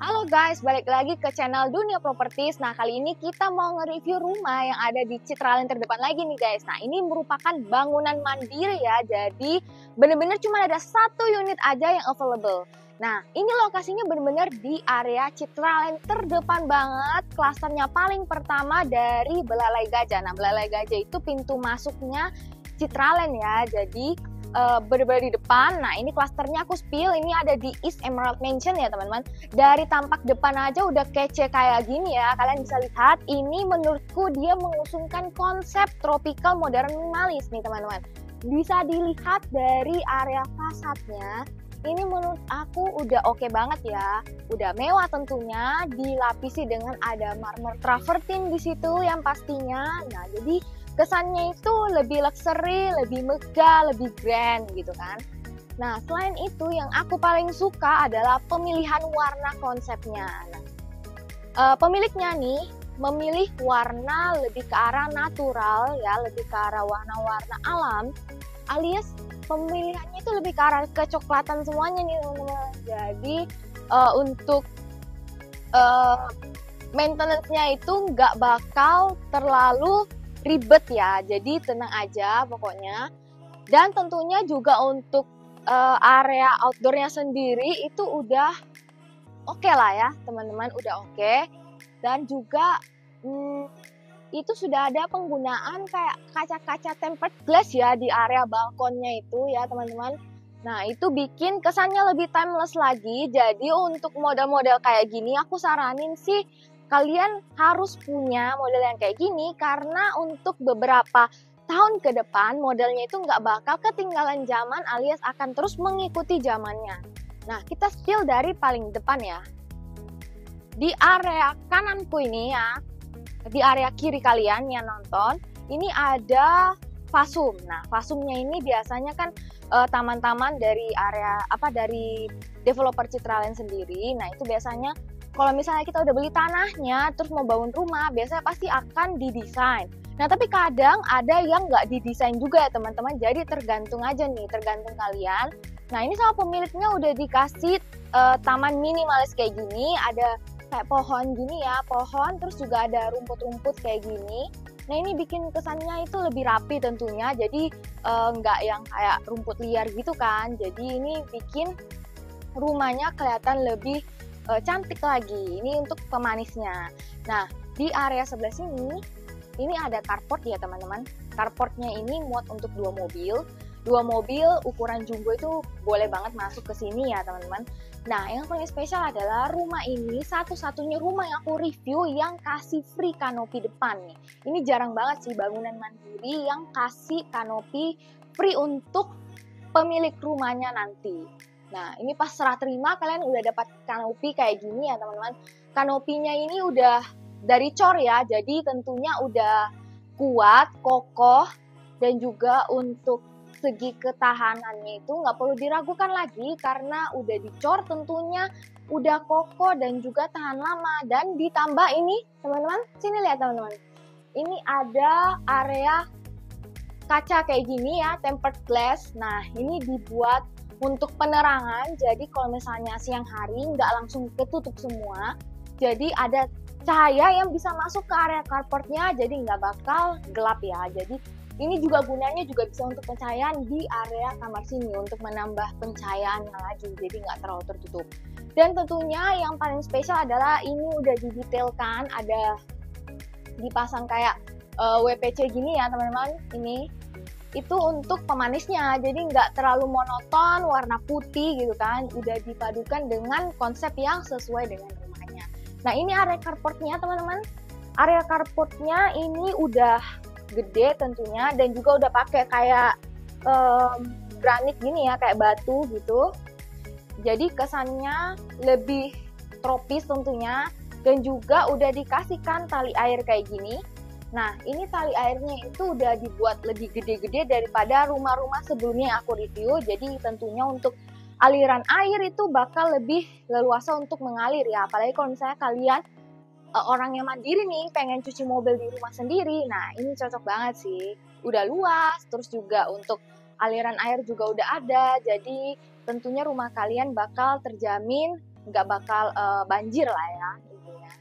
Halo guys, balik lagi ke channel Dunia Properties. Nah, kali ini kita mau nge-review rumah yang ada di Citraland terdepan lagi nih guys. Nah, ini merupakan bangunan mandiri ya. Jadi, bener-bener cuma ada satu unit aja yang available. Nah, ini lokasinya bener-bener di area Citraland terdepan banget. Klasternya paling pertama dari Belalai Gajah. Nah, Belalai Gajah itu pintu masuknya Citraland ya. Jadi, bener-bener di depan. Nah, ini klasternya aku spill, ini ada di East Emerald Mansion ya teman-teman. Dari tampak depan aja udah kece kayak gini ya. Kalian bisa lihat, ini menurutku dia mengusungkan konsep tropical modern minimalis nih teman-teman. Bisa dilihat dari area fasadnya. Ini menurut aku udah oke banget ya. Udah mewah tentunya, dilapisi dengan ada marmer travertine di situ yang pastinya. Nah, jadi kesannya itu lebih luxury, lebih megah, lebih grand gitu kan. Nah, selain itu yang aku paling suka adalah pemilihan warna konsepnya. Nah, pemiliknya nih memilih warna lebih ke arah natural ya, lebih ke arah warna-warna alam, alias pemilihannya itu lebih ke arah kecoklatan semuanya nih teman-teman. Jadi untuk maintenance-nya itu nggak bakal terlalu ribet ya, jadi tenang aja pokoknya. Dan tentunya juga untuk area outdoornya sendiri itu udah oke lah ya teman-teman, udah oke. Dan juga itu sudah ada penggunaan kayak kaca-kaca tempered glass ya di area balkonnya itu ya teman-teman. Nah, itu bikin kesannya lebih timeless lagi. Jadi untuk model-model kayak gini aku saranin sih kalian harus punya model yang kayak gini, karena untuk beberapa tahun ke depan modelnya itu nggak bakal ketinggalan zaman alias akan terus mengikuti zamannya. Nah, kita spill dari paling depan ya. Di area kananku ini ya, di area kiri kalian yang nonton, ini ada Fasum. Nah, Fasumnya ini biasanya kan taman-taman dari area dari developer Citraland sendiri. Nah, itu biasanya kalau misalnya kita udah beli tanahnya, terus mau bangun rumah, biasanya pasti akan didesain. Nah, tapi kadang ada yang nggak didesain juga ya teman-teman, jadi tergantung aja nih, tergantung kalian. Nah, ini sama pemiliknya udah dikasih taman minimalis kayak gini, ada kayak pohon gini ya, pohon, terus juga ada rumput-rumput kayak gini. Nah, ini bikin kesannya itu lebih rapi tentunya, jadi nggak yang kayak rumput liar gitu kan, jadi ini bikin rumahnya kelihatan lebih cantik lagi. Ini untuk pemanisnya. Nah, di area sebelah sini ini ada carport ya teman-teman. Carportnya ini muat untuk 2 mobil. 2 mobil ukuran jumbo itu boleh banget masuk ke sini ya teman-teman. Nah, yang paling spesial adalah rumah ini satu-satunya rumah yang aku review yang kasih free kanopi depan nih. Ini jarang banget sih bangunan mandiri yang kasih kanopi free untuk pemilik rumahnya nanti. Nah, ini pas serah terima kalian udah dapat kanopi kayak gini ya teman-teman. Kanopinya ini udah dari cor ya, jadi tentunya udah kuat, kokoh, dan juga untuk segi ketahanannya itu nggak perlu diragukan lagi karena udah dicor, tentunya udah kokoh dan juga tahan lama. Dan ditambah ini teman-teman, sini lihat teman-teman, ini ada area kaca kayak gini ya, tempered glass. Nah, ini dibuat untuk penerangan, jadi kalau misalnya siang hari nggak langsung ketutup semua, jadi ada cahaya yang bisa masuk ke area carportnya, jadi nggak bakal gelap ya. Jadi ini juga gunanya juga bisa untuk pencahayaan di area kamar sini, untuk menambah pencahayaannya lagi, jadi nggak terlalu tertutup. Dan tentunya yang paling spesial adalah ini udah didetailkan, ada dipasang kayak WPC gini ya teman-teman. Ini itu untuk pemanisnya, jadi nggak terlalu monoton warna putih gitu kan, udah dipadukan dengan konsep yang sesuai dengan rumahnya. Nah, ini area carportnya teman-teman. Area carportnya ini udah gede tentunya, dan juga udah pakai kayak granit gini ya, kayak batu gitu, jadi kesannya lebih tropis tentunya. Dan juga udah dikasihkan tali air kayak gini. Nah, ini tali airnya itu udah dibuat lebih gede-gede daripada rumah-rumah sebelumnya yang aku review. Jadi tentunya untuk aliran air itu bakal lebih leluasa untuk mengalir ya. Apalagi kalau misalnya kalian orang yang mandiri nih, pengen cuci mobil di rumah sendiri. Nah, ini cocok banget sih. Udah luas, terus juga untuk aliran air juga udah ada. Jadi tentunya rumah kalian bakal terjamin nggak bakal banjir lah ya intinya.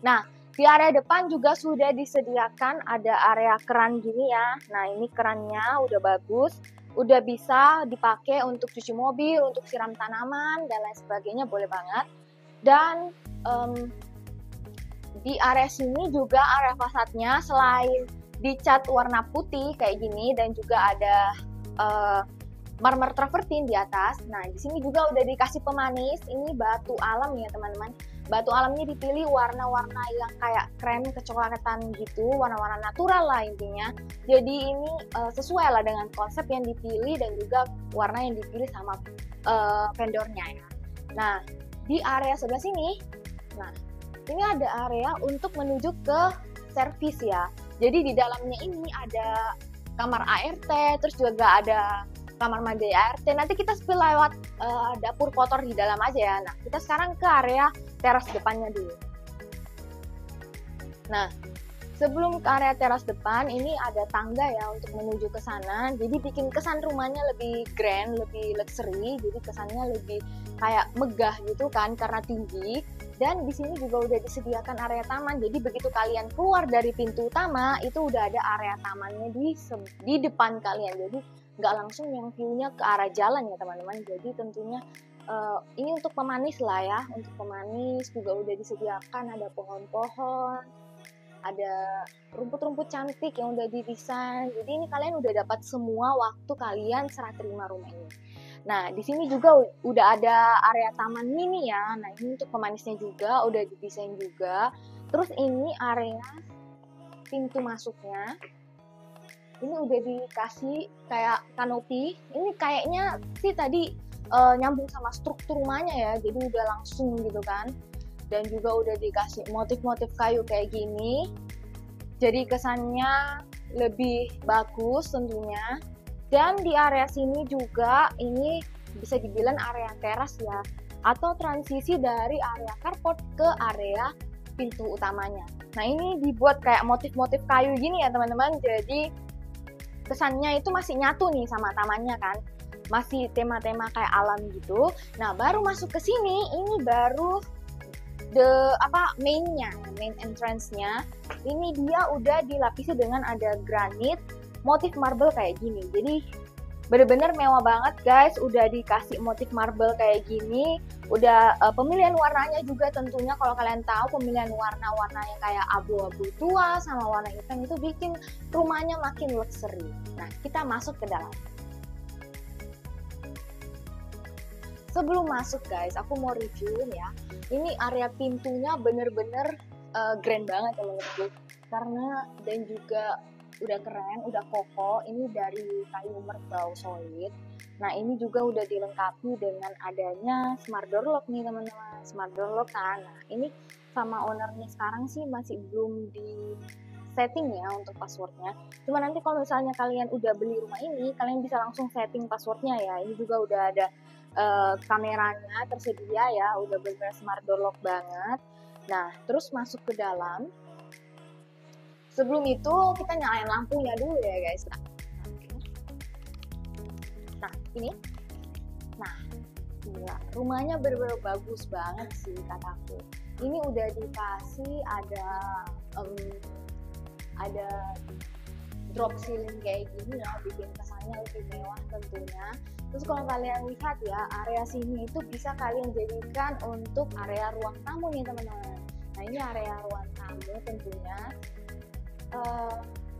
Nah, di area depan juga sudah disediakan ada area keran gini ya. Nah, ini kerannya udah bagus, udah bisa dipakai untuk cuci mobil, untuk siram tanaman dan lain sebagainya, boleh banget. Dan di area sini juga area fasadnya selain dicat warna putih kayak gini dan juga ada marmer travertin di atas. Nah, di sini juga udah dikasih pemanis. Ini batu alam ya, teman-teman. Batu alamnya dipilih warna-warna yang kayak krem kecoklatan gitu, warna-warna natural lah intinya. Jadi ini sesuai lah dengan konsep yang dipilih dan juga warna yang dipilih sama vendornya ya. Nah, di area sebelah sini, nah ini ada area untuk menuju ke servis ya. Jadi di dalamnya ini ada kamar ART, terus juga ada kamar mandi ART. Nanti kita spill lewat dapur kotor di dalam aja ya. Nah, kita sekarang ke area teras depannya dulu. Nah, sebelum ke area teras depan, ini ada tangga ya untuk menuju ke sana. Jadi bikin kesan rumahnya lebih grand, lebih luxury. Jadi kesannya lebih kayak megah gitu kan karena tinggi. Dan di sini juga udah disediakan area taman. Jadi begitu kalian keluar dari pintu utama, itu udah ada area tamannya di depan kalian. Jadi nggak langsung yang view-nya ke arah jalan ya teman-teman. Jadi tentunya ini untuk pemanis lah ya. Untuk pemanis juga udah disediakan ada pohon-pohon, ada rumput-rumput cantik yang udah didesain. Jadi ini kalian udah dapat semua waktu kalian serah terima rumah ini. Nah, di sini juga udah ada area taman mini ya. Nah, ini untuk pemanisnya juga udah didesain juga. Terus ini area pintu masuknya. Ini udah dikasih kayak kanopi. Ini kayaknya sih tadi nyambung sama struktur rumahnya ya. Jadi udah langsung gitu kan. Dan juga udah dikasih motif-motif kayu kayak gini. Jadi kesannya lebih bagus tentunya. Dan di area sini juga ini bisa dibilang area teras ya, atau transisi dari area carport ke area pintu utamanya. Nah, ini dibuat kayak motif-motif kayu gini ya teman-teman, jadi kesannya itu masih nyatu nih sama tamannya kan, masih tema-tema kayak alam gitu. Nah, baru masuk ke sini, ini baru main entrance-nya. Ini dia udah dilapisi dengan ada granit motif marble kayak gini. Jadi bener-bener mewah banget guys, udah dikasih motif marble kayak gini. Udah pemilihan warnanya juga tentunya kalau kalian tahu pemilihan warna-warna yang kayak abu-abu tua sama warna hitam itu bikin rumahnya makin luxury. Nah, kita masuk ke dalam. Sebelum masuk guys, aku mau review ya. Ini area pintunya bener-bener grand banget ya menurutku. Karena dan juga udah keren, udah kokoh. Ini dari kayu merbau solid. Nah, ini juga udah dilengkapi dengan adanya smart door lock nih teman-teman. Smart door lock kan. Nah, ini sama ownernya sekarang sih masih belum di setting ya untuk passwordnya. Cuma nanti kalau misalnya kalian udah beli rumah ini, kalian bisa langsung setting passwordnya ya. Ini juga udah ada kameranya tersedia ya, udah bener-bener smart door lock banget. Nah, terus masuk ke dalam. Sebelum itu kita nyalain lampunya dulu ya guys. Nah, ini. Nah, gila, rumahnya bener-bener bagus banget sih kataku. Ini udah dikasih ada drop ceiling kayak gini ya, bikin kesannya lebih mewah tentunya. Terus kalau kalian lihat ya, area sini itu bisa kalian jadikan untuk area ruang tamu nih teman-teman. Nah, ini area ruang tamu tentunya.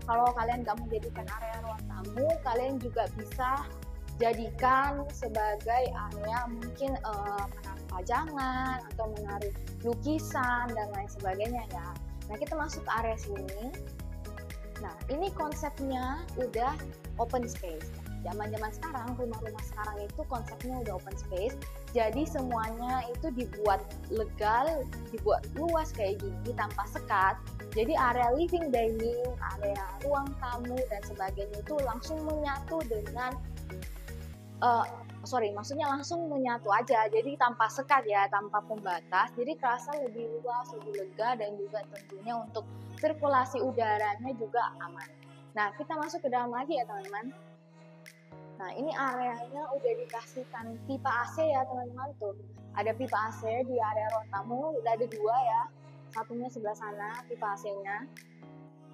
Kalau kalian nggak mau jadikan area ruang tamu, kalian juga bisa jadikan sebagai area mungkin menaruh pajangan atau menaruh lukisan dan lain sebagainya ya. Nah, kita masuk ke area sini. Nah, ini konsepnya udah open space. Zaman-zaman sekarang, rumah-rumah sekarang itu konsepnya udah open space. Jadi semuanya itu dibuat legal, dibuat luas kayak gini tanpa sekat. Jadi area living dining, area ruang tamu dan sebagainya itu langsung menyatu dengan maksudnya langsung menyatu aja. Jadi tanpa sekat ya, tanpa pembatas. Jadi kerasa lebih luas, lebih lega dan juga tentunya untuk sirkulasi udaranya juga aman. Nah, kita masuk ke dalam lagi ya teman-teman. Nah, ini areanya udah dikasihkan pipa AC ya teman-teman tuh. Ada pipa AC di area ruang tamu, udah ada 2 ya. Satunya sebelah sana pipa AC-nya.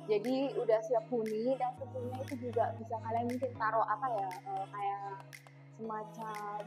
Jadi udah siap huni, dan tentunya itu juga bisa kalian mungkin taruh apa ya, kayak semacam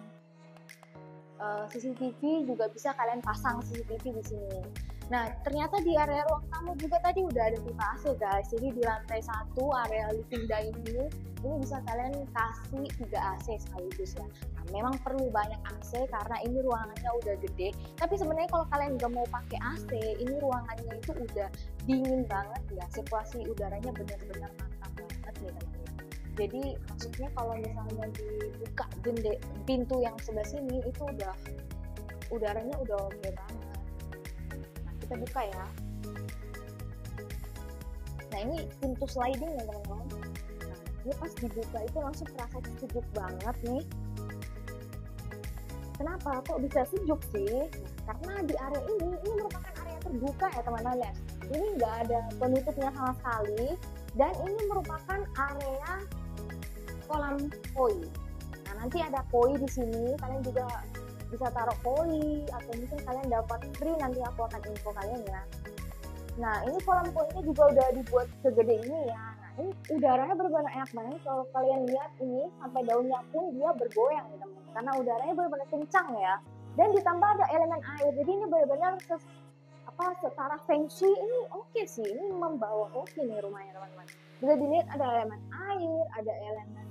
CCTV, juga bisa kalian pasang CCTV di sini. Nah, ternyata di area ruang tamu juga tadi udah ada pipa AC guys. Jadi di lantai 1 area living dining ini bisa kalian kasih 3 AC sekaligus ya. Nah, memang perlu banyak AC karena ini ruangannya udah gede. Tapi sebenarnya kalau kalian nggak mau pakai AC, ini ruangannya itu udah dingin banget ya. Sirkulasi udaranya benar-benar mantap banget nih teman-teman. Jadi maksudnya kalau misalnya dibuka pintu yang sebelah sini itu udah udaranya udah oke banget. Nah, kita buka ya. Nah, ini pintu sliding ya teman-teman. Nah, ini pas dibuka itu langsung terasa sejuk banget nih. Kenapa kok bisa sejuk sih? Nah, karena di area ini merupakan area terbuka ya teman-teman. Ini nggak ada penutupnya sama sekali, dan ini merupakan area kolam koi. Nah, nanti ada koi di sini, kalian juga bisa taruh koi, atau mungkin kalian dapat free, nanti aku akan info kalian ya. Nah, ini kolam koinya juga udah dibuat segede ini ya. Nah, ini udaranya benar-benar enak banget. Kalau kalian lihat ini sampai daunnya pun dia bergoyang ya teman, karena udaranya benar-benar kencang ya. Dan ditambah ada elemen air, jadi ini benar-benar secara feng shui ini oke sih, ini membawa oke nih rumahnya teman-teman. Bisa dilihat ada elemen air, ada elemen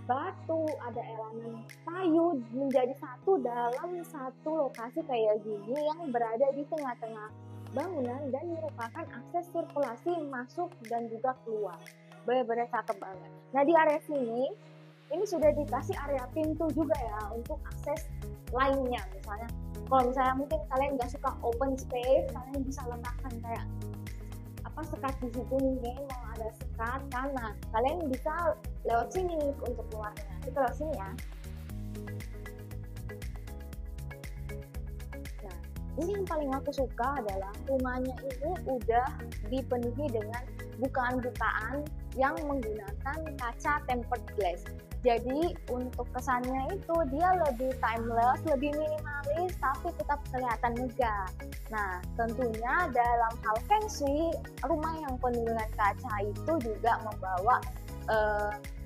batu, ada elemen kayu menjadi satu dalam satu lokasi kayak gini yang berada di tengah-tengah bangunan dan merupakan akses sirkulasi masuk dan juga keluar. Benar-benar cakep banget. Nah, di area sini ini sudah dikasih area pintu juga ya untuk akses lainnya. Misalnya kalau misalnya mungkin kalian nggak suka open space, kalian bisa letakkan kayak sekat di situ, mungkin mau ada sekat kan. Nah, kalian bisa lewat sini untuk keluarnya. Kita lewat sini ya. Nah, ini yang paling aku suka adalah rumahnya ini udah dipenuhi dengan bukaan-bukaan yang menggunakan kaca tempered glass. Jadi untuk kesannya itu dia lebih timeless, lebih minimalis, tapi tetap kelihatan megah. Nah, tentunya dalam hal feng shui, rumah yang penuh dengan kaca itu juga membawa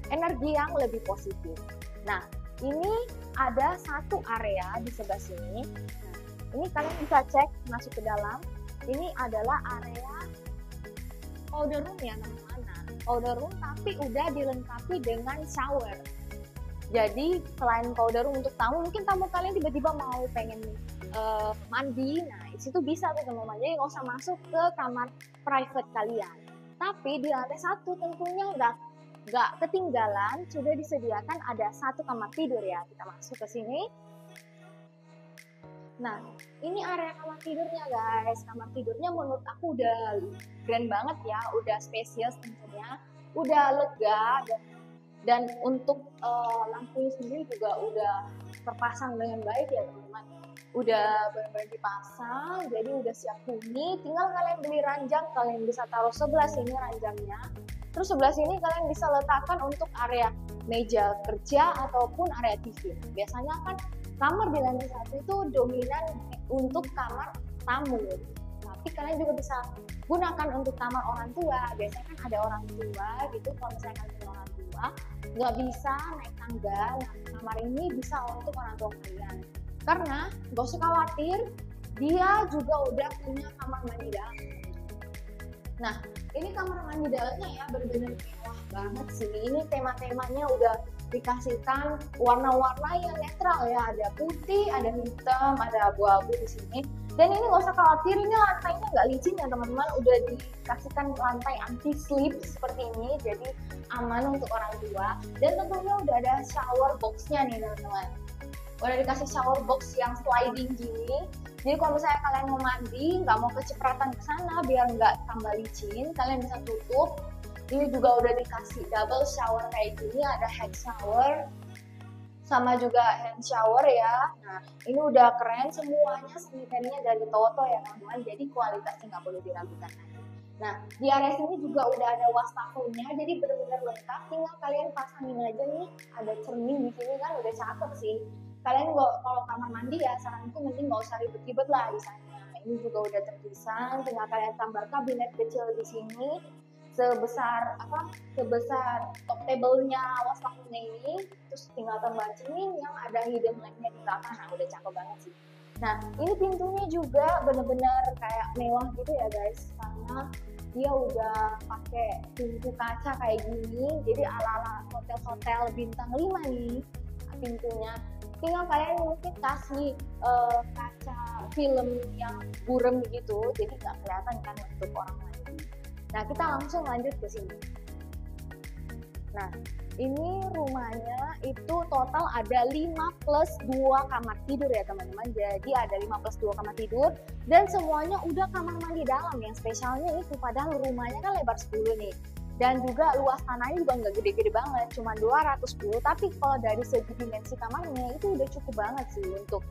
energi yang lebih positif. Nah, ini ada satu area di sebelah sini. Nah, ini kalian bisa cek masuk ke dalam. Ini adalah area powder room ya teman-teman. Powder room tapi udah dilengkapi dengan shower. Jadi selain powder room untuk tamu, mungkin tamu kalian tiba-tiba mau pengen mandi, nah itu bisa tuh teman-teman. Jadi nggak usah masuk ke kamar private kalian. Tapi di lantai 1 tentunya nggak ketinggalan, sudah disediakan ada 1 kamar tidur ya. Kita masuk ke sini. Nah, ini area kamar tidurnya guys. Kamar tidurnya menurut aku udah keren banget ya, udah spesies tentunya, udah lega, dan untuk lampunya sendiri juga udah terpasang dengan baik ya teman-teman. Udah benar-benar dipasang, jadi udah siap huni. Tinggal kalian beli ranjang, kalian bisa taruh sebelah sini ranjangnya. Terus sebelah sini kalian bisa letakkan untuk area meja kerja ataupun area TV. Biasanya kan kamar di lantai 1 itu dominan untuk kamar tamu. Tapi kalian juga bisa gunakan untuk kamar orang tua. Biasanya kan ada orang tua gitu, kalau misalnya kalian orang tua nggak bisa naik tangga, nah kamar ini bisa untuk orang tua kalian. Karena gak usah khawatir, dia juga udah punya kamar mandi dalam. Nah, ini kamar mandi dalamnya ya benar-benar mewah banget sih. Ini tema-temanya udah dikasihkan warna-warna yang netral ya. Ada putih, ada hitam, ada abu-abu di sini. Dan ini nggak usah khawatir, ini lantainya nggak licin ya teman-teman. Udah dikasihkan lantai anti slip seperti ini, jadi aman untuk orang tua. Dan tentunya udah ada shower box-nya nih teman-teman. Udah dikasih shower box yang sliding gini. Jadi kalau misalnya kalian mau mandi, nggak mau kecipratan ke sana biar nggak tambah licin, kalian bisa tutup. Ini juga udah dikasih double shower kayak gini, ada head shower sama juga hand shower ya. Nah, ini udah keren semuanya, sanitarinya dari Toto ya teman-teman. Jadi kualitasnya nggak perlu diragukan lagi. Nah, di area sini juga udah ada wastafelnya, jadi benar-benar lengkap. Tinggal kalian pasangin aja nih, ada cermin di sini kan udah cakep sih. kalian nggak, kalau kamar mandi ya saranku mending nggak usah ribet-ribet lah di sana. Ini juga udah terdesain, tinggal kalian tambah kabinet kecil di sini sebesar top table-nya wastafelnya ini, terus tinggal tambah cermin yang ada hidden lamp-nya di belakang. Nah, udah cakep banget sih. Nah, ini pintunya juga bener-bener kayak mewah gitu ya guys, karena dia udah pakai pintu kaca kayak gini, jadi ala-ala hotel-hotel bintang 5 nih pintunya. Tinggal kalian mungkin kasih kaca film yang burem gitu, jadi nggak kelihatan kan untuk orang lain. Nah, kita langsung lanjut ke sini. Nah, ini rumahnya itu total ada 5 plus 2 kamar tidur ya teman-teman. Jadi ada 5 plus 2 kamar tidur dan semuanya udah kamar mandi dalam. Yang spesialnya itu padahal rumahnya kan lebar 10 nih. Dan juga luas tanahnya juga nggak gede-gede banget, cuma 210. Tapi kalau dari segi dimensi kamarnya itu udah cukup banget sih untuk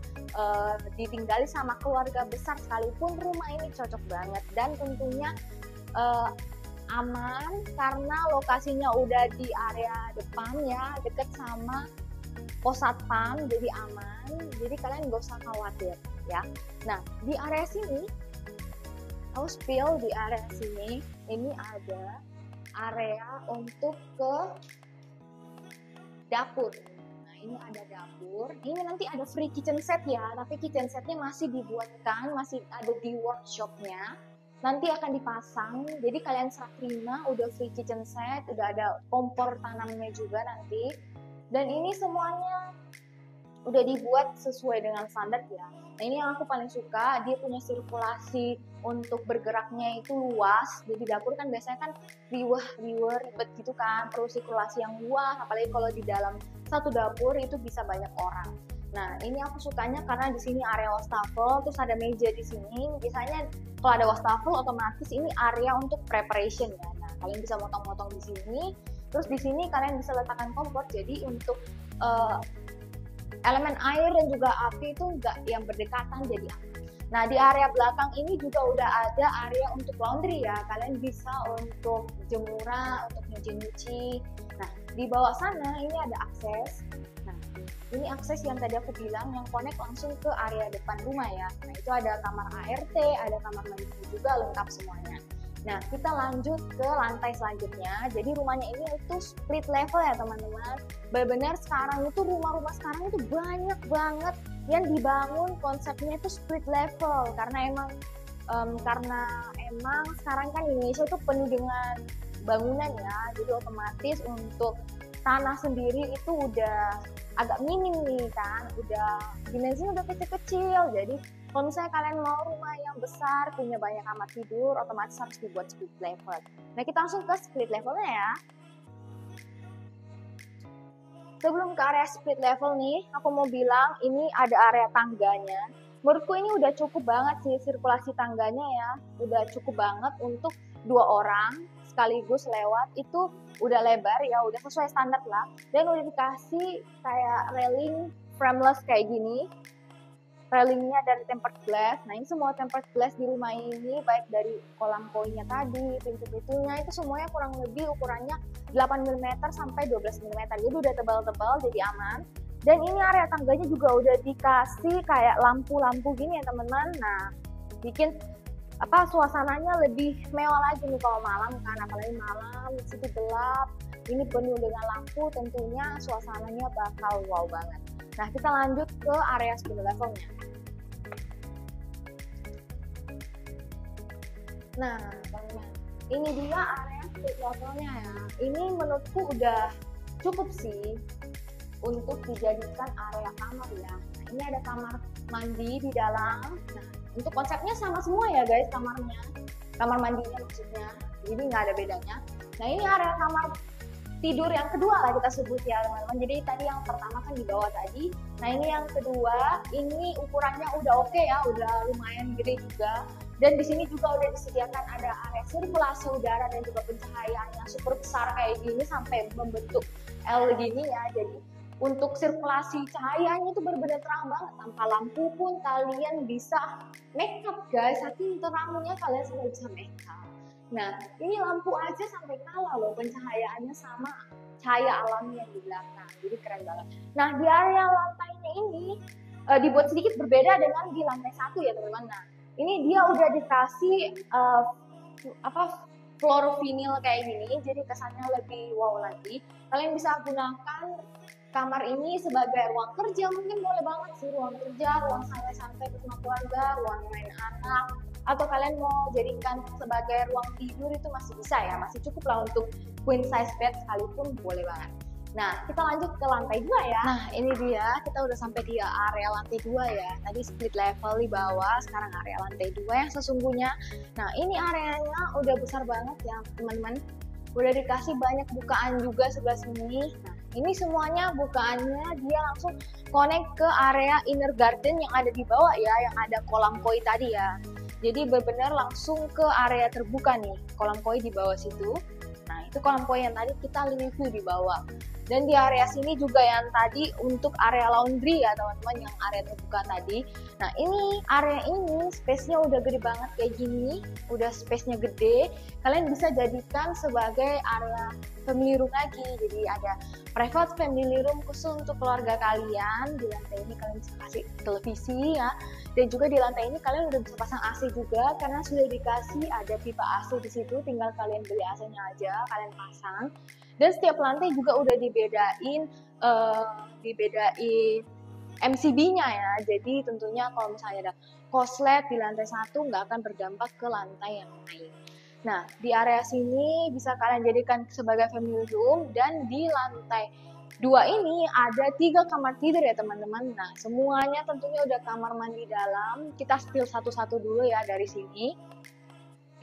ditinggali sama keluarga besar sekalipun. Rumah ini cocok banget dan tentunya aman karena lokasinya udah di area depan ya, deket sama pos satpam, jadi aman. Jadi kalian nggak usah khawatir ya. Nah, di area sini, aku spill di area sini, ini ada area untuk ke dapur. Nah, ini ada dapur. Ini nanti ada free kitchen set ya, tapi kitchen setnya masih dibuatkan, masih ada di workshopnya. Nanti akan dipasang, jadi kalian serah terima udah free kitchen set, udah ada kompor tanamnya juga nanti. Dan ini semuanya udah dibuat sesuai dengan standar ya. Nah, ini yang aku paling suka, dia punya sirkulasi untuk bergeraknya itu luas. Jadi dapur kan biasanya kan riweh ribet gitu kan, perlu sirkulasi yang luas, apalagi kalau di dalam satu dapur itu bisa banyak orang. Nah, ini aku sukanya karena di sini area wastafel, terus ada meja di sini. Biasanya kalau ada wastafel otomatis ini area untuk preparation ya. Nah, kalian bisa motong-motong di sini. Terus di sini kalian bisa letakkan kompor. Jadi untuk elemen air dan juga api itu enggak yang berdekatan, jadi aman. Nah, di area belakang ini juga udah ada area untuk laundry ya. Kalian bisa untuk jemuran, untuk nyuci-nyuci. Nah, di bawah sana ini ada akses. Nah, ini akses yang tadi aku bilang yang connect langsung ke area depan rumah ya. Nah, itu ada kamar ART, ada kamar mandi juga, lengkap semuanya. Nah, kita lanjut ke lantai selanjutnya. Jadi rumahnya ini itu split level ya teman-teman. Benar-benar sekarang itu rumah-rumah sekarang itu banyak banget yang dibangun konsepnya itu split level. Karena emang sekarang kan Indonesia itu penuh dengan bangunan ya. Jadi otomatis untuk tanah sendiri itu udah agak minim nih kan. Udah dimensinya udah kecil-kecil. Jadi kalau misalnya kalian mau rumah yang besar, punya banyak kamar tidur, otomatis harus dibuat split level. Nah, kita langsung ke split levelnya ya. Sebelum ke area split level nih, aku mau bilang ini ada area tangganya. Menurutku ini udah cukup banget sih sirkulasi tangganya ya. Udah cukup banget untuk 2 orang sekaligus lewat. Itu udah lebar ya, udah sesuai standar lah. Dan udah dikasih kayak railing frameless kayak gini. Railingnya dari tempered glass. Nah, ini semua tempered glass di rumah ini, baik dari kolam koinnya tadi, pintu-pintunya itu semuanya kurang lebih ukurannya 8 mm sampai 12 mm. Jadi udah tebal-tebal, jadi aman. Dan ini area tangganya juga udah dikasih kayak lampu-lampu gini ya teman-teman. Nah, bikin suasananya lebih mewah lagi nih kalau malam kan, apalagi malam situ gelap. Ini penuh dengan lampu, tentunya suasananya bakal wow banget. Nah, kita lanjut ke area split levelnya. Nah, teman-teman, ini dia area split levelnya ya. Ini menurutku udah cukup sih untuk dijadikan area kamar ya. Nah, ini ada kamar mandi di dalam. Nah, untuk konsepnya sama semua ya guys kamarnya. Kamar mandinya maksudnya. Jadi nggak ada bedanya. Nah, ini area kamar tidur yang kedua lah kita sebut ya teman-teman. Jadi tadi yang pertama kan di bawah tadi. Nah, ini yang kedua, ini ukurannya udah oke ya, udah lumayan gede juga. Dan di sini juga udah disediakan ada area sirkulasi udara dan juga pencahayaan yang super besar kayak gini sampai membentuk L gini ya. Jadi untuk sirkulasi cahayanya itu benar-benar terang banget. Tanpa lampu pun kalian bisa make up guys. Saking terangnya kalian sudah bisa make up. Nah, ini lampu aja sampai kalah loh pencahayaannya sama cahaya alami yang di belakang. Jadi keren banget. Nah, di area lantainya ini dibuat sedikit berbeda dengan di lantai 1 ya teman-teman. Nah, ini dia udah dikasih floor vinyl kayak gini, jadi kesannya lebih wow lagi. Kalian bisa gunakan kamar ini sebagai ruang kerja, mungkin boleh banget sih, ruang kerja, ruang santai-santai bersama keluarga, ruang main anak, atau kalian mau jadikan sebagai ruang tidur itu masih bisa ya, masih cukup lah untuk queen size bed sekalipun boleh banget. Nah, kita lanjut ke lantai 2 ya. Nah, ini dia, kita udah sampai di area lantai 2 ya. Tadi split level di bawah, sekarang area lantai 2 yang sesungguhnya. Nah, ini areanya udah besar banget ya, teman-teman. Udah dikasih banyak bukaan juga sebelah sini. Nah, ini semuanya bukaannya dia langsung connect ke area inner garden yang ada di bawah ya, yang ada kolam koi tadi ya. Jadi benar-benar langsung ke area terbuka nih, kolam koi di bawah situ. Nah, itu kolam koi yang tadi kita review di bawah. Dan di area sini juga yang tadi untuk area laundry ya teman-teman, yang area terbuka tadi. Nah, ini area ini space-nya udah gede banget kayak gini, udah space-nya gede. Kalian bisa jadikan sebagai area family room lagi. Jadi ada private family room khusus untuk keluarga kalian. Di lantai ini kalian bisa kasih televisi ya. Dan juga di lantai ini kalian udah bisa pasang AC juga karena sudah dikasih ada pipa AC di situ. Tinggal kalian beli AC-nya aja, kalian pasang. Dan setiap lantai juga udah dibedain MCB-nya ya. Jadi tentunya kalau misalnya ada koslet di lantai 1 nggak akan berdampak ke lantai yang lain. Nah, di area sini bisa kalian jadikan sebagai family room, dan di lantai 2 ini ada 3 kamar tidur ya teman-teman. Nah, semuanya tentunya udah kamar mandi dalam. Kita spill satu-satu dulu ya dari sini.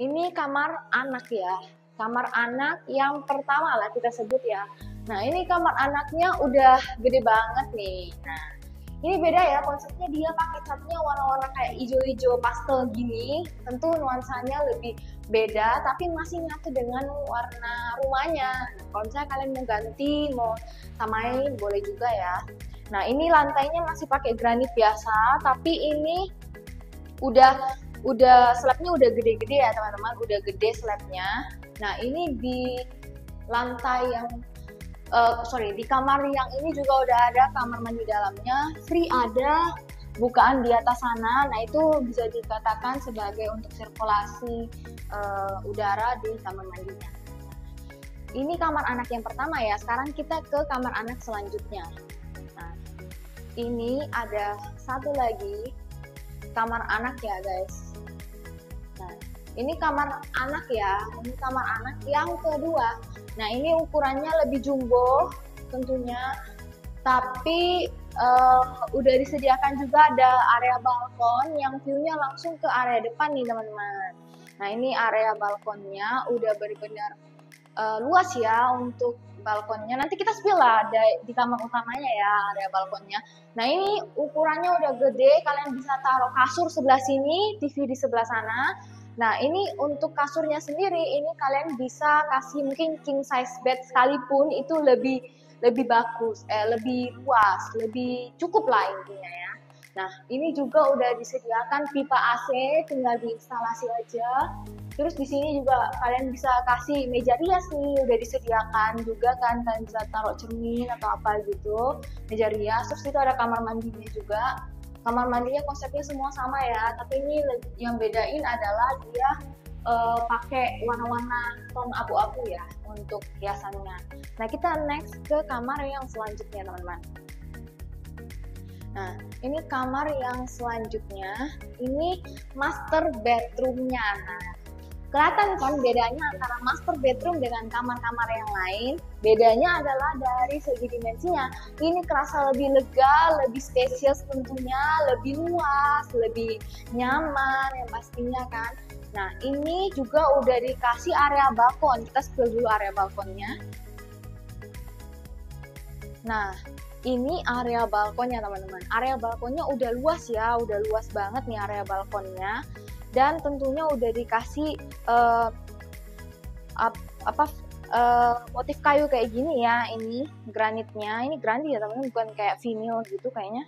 Ini kamar anak ya. Kamar anak yang pertama lah kita sebut ya. Nah, ini kamar anaknya udah gede banget nih. Nah, ini beda ya konsepnya, dia pakai catnya warna-warna kayak hijau-hijau pastel gini. Tentu nuansanya lebih beda, tapi masih nyatu dengan warna rumahnya. Nah, kalau misalnya kalian mau ganti, mau samain, boleh juga ya. Nah, ini lantainya masih pakai granit biasa, tapi ini udah slabnya udah gede-gede ya teman-teman, udah gede slabnya. Nah, ini di lantai yang di kamar yang ini juga udah ada kamar mandi dalamnya, free ada bukaan di atas sana. Nah, itu bisa dikatakan sebagai untuk sirkulasi udara di kamar mandinya. Ini kamar anak yang pertama ya. Sekarang kita ke kamar anak selanjutnya. Nah, ini ada satu lagi kamar anak ya guys. Nah, ini kamar anak ya, ini kamar anak yang kedua. Nah, ini ukurannya lebih jumbo tentunya, tapi udah disediakan juga ada area balkon yang view-nya langsung ke area depan nih teman-teman. Nah, ini area balkonnya udah benar-benar luas ya untuk balkonnya. Nanti kita spill lah di kamar utamanya ya area balkonnya. Nah, ini ukurannya udah gede, kalian bisa taruh kasur sebelah sini, TV di sebelah sana. Nah, ini untuk kasurnya sendiri, ini kalian bisa kasih mungkin king size bed sekalipun itu lebih bagus, lebih luas, lebih cukup lah intinya ya. Nah, ini juga udah disediakan pipa AC, tinggal diinstalasi aja. Terus di sini juga kalian bisa kasih meja rias nih, udah disediakan juga kan, kalian bisa taruh cermin atau apa gitu, meja rias. Terus itu ada kamar mandinya juga. Kamar mandinya konsepnya semua sama ya, tapi ini yang bedain adalah dia pakai warna-warna tone abu-abu ya untuk hiasannya. Nah, kita next ke kamar yang selanjutnya teman-teman. Nah, ini kamar yang selanjutnya, ini master bedroomnya. Nah, kelihatan kan bedanya antara master bedroom dengan kamar-kamar yang lain. Bedanya adalah dari segi dimensinya. Ini kerasa lebih lega, lebih spacious tentunya, lebih luas, lebih nyaman yang pastinya kan. Nah, ini juga udah dikasih area balkon. Kita spill dulu area balkonnya. Nah, ini area balkonnya teman-teman. Area balkonnya udah luas ya, udah luas banget nih area balkonnya. Dan tentunya udah dikasih motif kayu kayak gini ya. Ini granitnya, ini granit ya teman-teman, bukan kayak vinyl gitu kayaknya.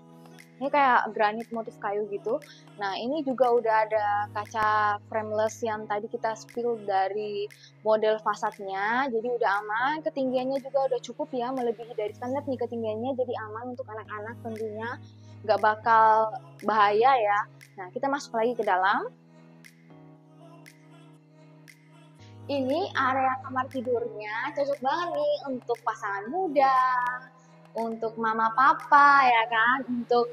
Ini kayak granit motif kayu gitu. Nah, ini juga udah ada kaca frameless yang tadi kita spill dari model fasadnya. Jadi udah aman, ketinggiannya juga udah cukup ya, melebihi dari standar nih ketinggiannya. Jadi aman untuk anak-anak tentunya, nggak bakal bahaya ya. Nah, kita masuk lagi ke dalam. Ini area kamar tidurnya cocok banget nih untuk pasangan muda, untuk mama papa ya kan, untuk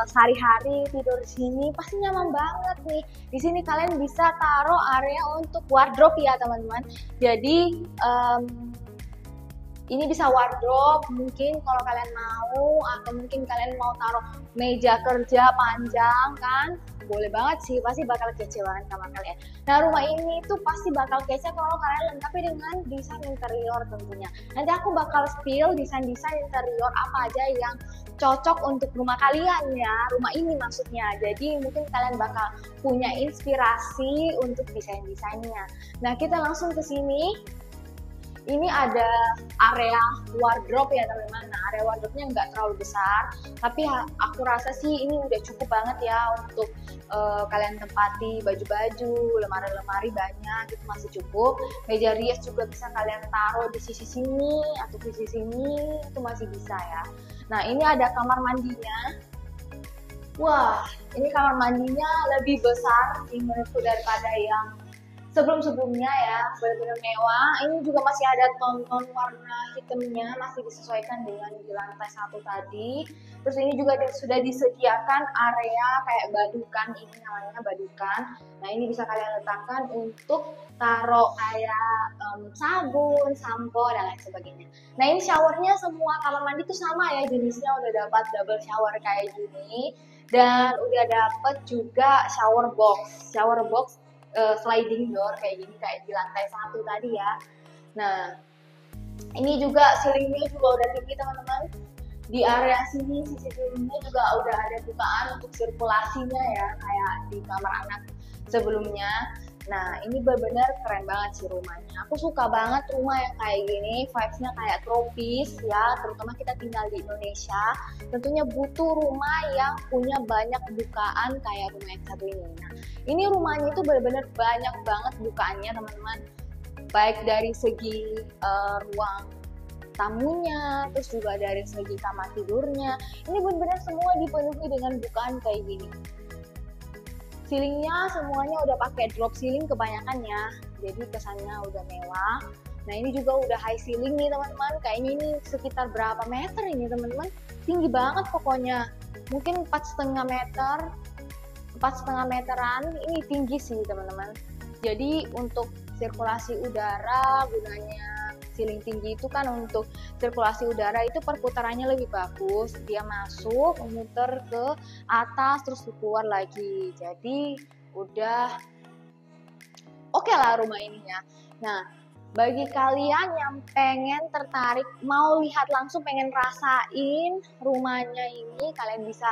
sehari-hari tidur di sini pasti nyaman banget nih. Di sini kalian bisa taruh area untuk wardrobe ya teman-teman. Jadi ini bisa wardrobe mungkin kalau kalian mau, atau mungkin kalian mau taruh meja kerja panjang kan, boleh banget sih, pasti bakal kece banget kamar kalian. Nah, rumah ini tuh pasti bakal kece kalau kalian lengkapi dengan desain interior tentunya. Nanti aku bakal spill desain-desain interior apa aja yang cocok untuk rumah kalian ya, rumah ini maksudnya. Jadi mungkin kalian bakal punya inspirasi untuk desain-desainnya. Nah, kita langsung ke sini. Ini ada area wardrobe ya teman-teman. Nah, area wardrobe-nya nggak terlalu besar, tapi aku rasa sih ini udah cukup banget ya untuk kalian tempati baju-baju, lemari-lemari banyak, itu masih cukup. Meja rias juga bisa kalian taruh di sisi sini atau di sisi sini, itu masih bisa ya. Nah, ini ada kamar mandinya. Wah, ini kamar mandinya lebih besar sih menurutku daripada yang sebelum-sebelumnya ya, benar-benar mewah. Ini juga masih ada ton-ton warna hitamnya, masih disesuaikan dengan di lantai 1 tadi. Terus ini juga sudah disediakan area kayak badukan, ini namanya badukan. Nah, ini bisa kalian letakkan untuk taruh kayak sabun, sampo, dan lain sebagainya. Nah, ini showernya semua kamar mandi itu sama ya jenisnya, udah dapat double shower kayak gini. Dan udah dapat juga shower box sliding door kayak gini, kayak di lantai 1 tadi ya. Nah, ini juga ceilingnya juga udah tinggi teman-teman. Di area sini sisi ceilingnya juga udah ada bukaan untuk sirkulasinya ya, kayak di kamar anak sebelumnya. Nah, ini benar-benar keren banget sih rumahnya. Aku suka banget rumah yang kayak gini, vibes-nya kayak tropis ya, terutama kita tinggal di Indonesia. Tentunya butuh rumah yang punya banyak bukaan kayak rumah yang satu ini. Nah, ini rumahnya itu benar-benar banyak banget bukaannya teman-teman. Baik dari segi ruang tamunya, terus juga dari segi kamar tidurnya. Ini benar-benar semua dipenuhi dengan bukaan kayak gini. Ceilingnya semuanya udah pakai drop ceiling kebanyakan ya, jadi kesannya udah mewah. Nah, ini juga udah high ceiling nih teman-teman. Kayaknya ini sekitar berapa meter ini teman-teman? Tinggi banget pokoknya. Mungkin 4,5 meter, 4,5 meteran. Ini tinggi sih teman-teman. Jadi untuk sirkulasi udara, gunanya ceiling tinggi itu kan untuk sirkulasi udara itu perputarannya lebih bagus, dia masuk, memutar ke atas terus keluar lagi. Jadi udah oke lah rumah ini ya. Nah, bagi kalian yang pengen tertarik, mau lihat langsung, pengen rasain rumahnya ini, kalian bisa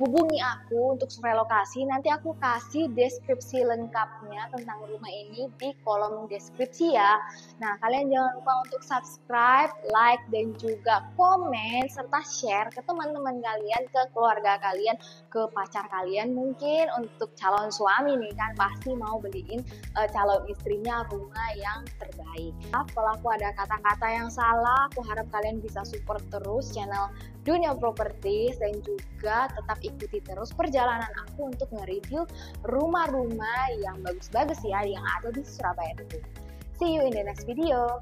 hubungi aku untuk relokasi. Nanti aku kasih deskripsi lengkapnya tentang rumah ini di kolom deskripsi ya. Nah, kalian jangan lupa untuk subscribe, like, dan juga komen, serta share ke teman-teman kalian, ke keluarga kalian, ke pacar kalian. Mungkin untuk calon suami nih kan, pasti mau beliin calon istrinya rumah yang terbaik. Kalau aku ada kata-kata yang salah, aku harap kalian bisa support terus channel Dunia Properties dan juga tetap ikuti terus perjalanan aku untuk nge-review rumah-rumah yang bagus-bagus ya yang ada di Surabaya itu. See you in the next video.